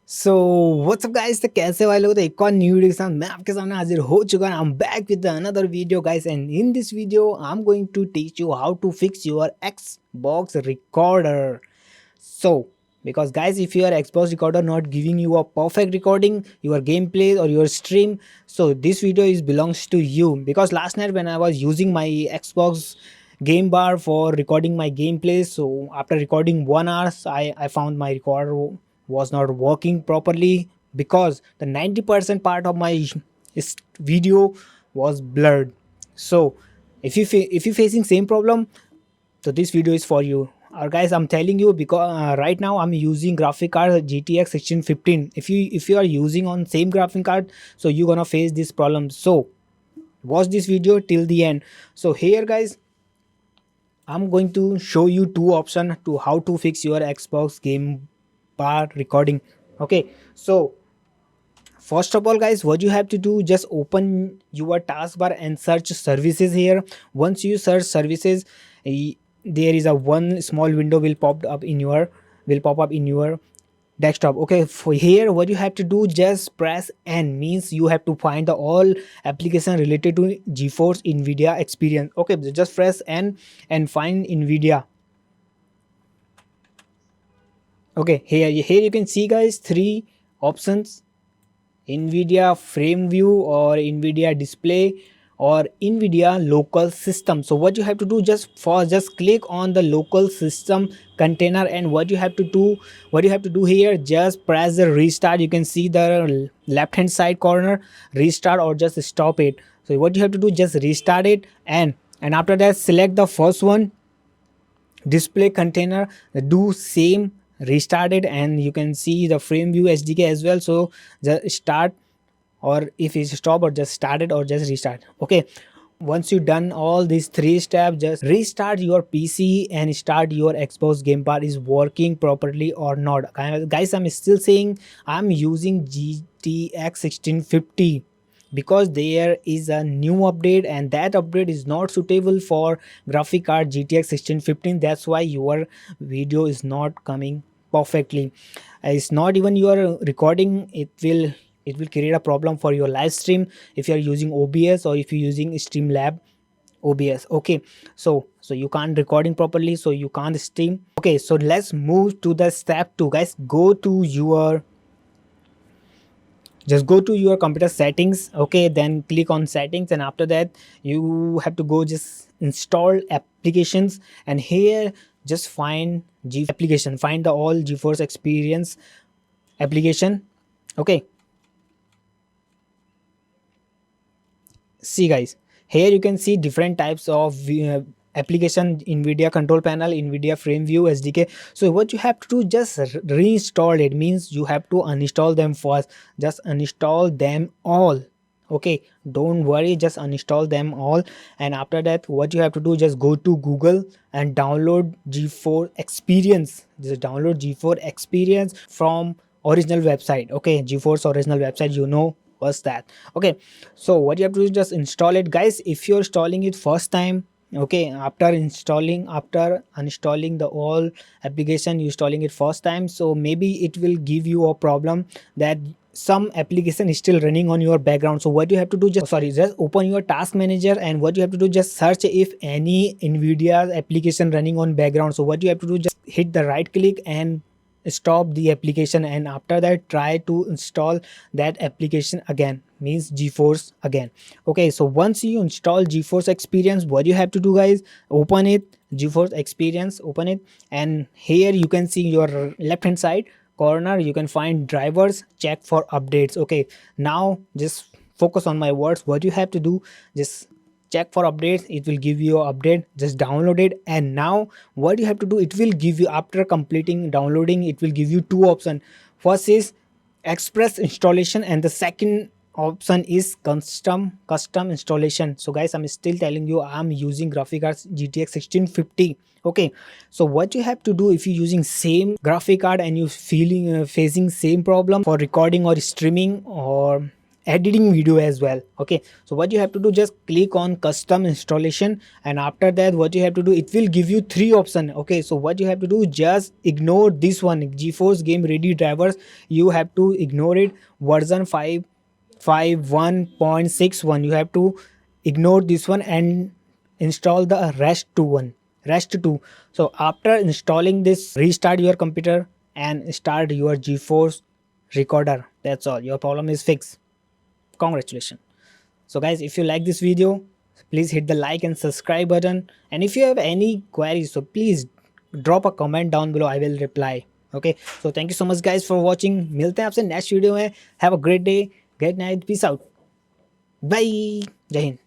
So what's up guys, तो कैसे वाले हो? तो एक और न्यू वीडियो के साथ मैं आपके सामने हाजिर हो चुका हूं। I am back with another video guys, and in this video I am going to teach you how to fix your Xbox recorder. So because guys, if your Xbox recorder not giving you a perfect recording your gameplay or your stream, so this video is belongs to you. Because last night when I was using my Xbox game bar for recording my gameplay, so after recording 1 hour, I found my recorder was not working properly because the 90% part of my video was blurred. So if you facing same problem, so this video is for you. Guys, I'm telling you because right now I'm using graphic card GTX 1615. If you are using on same graphic card, so you're gonna face this problem. So watch this video till the end. So here guys, I'm going to show you two options to how to fix your Xbox game bar recording. Okay, so first of all guys, what you have to do, just open your taskbar and search services here. Once you search services, there is a one small window will pop up in your desktop. Okay, for here what you have to do, just press N, means you have to find the all application related to GeForce Nvidia experience. Okay, just press N and find Nvidia. Okay, here you can see guys three options: NVIDIA frame view or NVIDIA display or NVIDIA local system. So what you have to do, just click on the local system container, and what you have to do here, just press the restart. You can see the left hand side corner, restart or just stop it. So what you have to do, just restart it, and after that select the first one, display container, do same, restart it, and you can see the frame view SDK as well. So just start, or if it's stop, or just start it or just restart. Okay, once you done all these three steps, just restart your PC and start your Xbox game bar is working properly or not. Guys, I'm still saying I'm using GTX 1650 because there is a new update, and that update is not suitable for graphic card GTX 1615. That's why your video is not coming perfectly. It's not even your recording, it will create a problem for your live stream if you are using OBS or if you're using Streamlab OBS. Okay, so you can't recording properly, so you can't stream. Okay, so let's move to the step 2 guys. Just go to your computer settings. Okay, then click on settings, and after that you have to go just install applications, and here just find find the all GeForce experience application. Okay, see guys, here you can see different types of application: NVIDIA control panel, NVIDIA frame view SDK. So what you have to do, just reinstall it, means you have to uninstall them first. Just uninstall them all. Okay, don't worry, just uninstall them all, and after that what you have to do, just go to Google and download G4 experience. Just download G4 experience from original website. Okay, GeForce original website, you know what's that. Okay, so what you have to do is just install it guys. If you're installing it first time, okay, after uninstalling the all application, you installing it first time, so maybe it will give you a problem that some application is still running on your background. So what you have to do, just open your task manager, and what you have to do, just search if any NVIDIA application running on background. So what you have to do, just hit the right click and stop the application, and after that try to install that application again, means GeForce again. Okay, so once you install GeForce experience, what you have to do guys, open it, GeForce experience, open it, and here you can see your left hand side corner, you can find drivers, check for updates. Okay, now just focus on my words. What you have to do, just check for updates, it will give you an update, just download it. And now what you have to do, it will give you, after completing downloading, it will give you two options. First is express installation, and the second option is custom installation. So guys, I'm still telling you I'm using graphic cards GTX 1650. Okay, so what you have to do, if you're using same graphic card and you facing same problem for recording or streaming or editing video as well. Okay, so what you have to do, just click on custom installation, and after that what you have to do, it will give you three options. Okay, so what you have to do, just ignore this one, GeForce Game Ready drivers. You have to ignore it. Version 5.1.61, you have to ignore this one and install the rest 2. So after installing this, restart your computer and start your GeForce recorder. That's all, your problem is fixed. Congratulations. So guys, if you like this video, please hit the like and subscribe button, and if you have any queries, so please drop a comment down below, I will reply. Okay, so thank you so much guys for watching. मिलते हैं आपसे next video में. Have a great day, great night, peace out, bye, जय हिंद.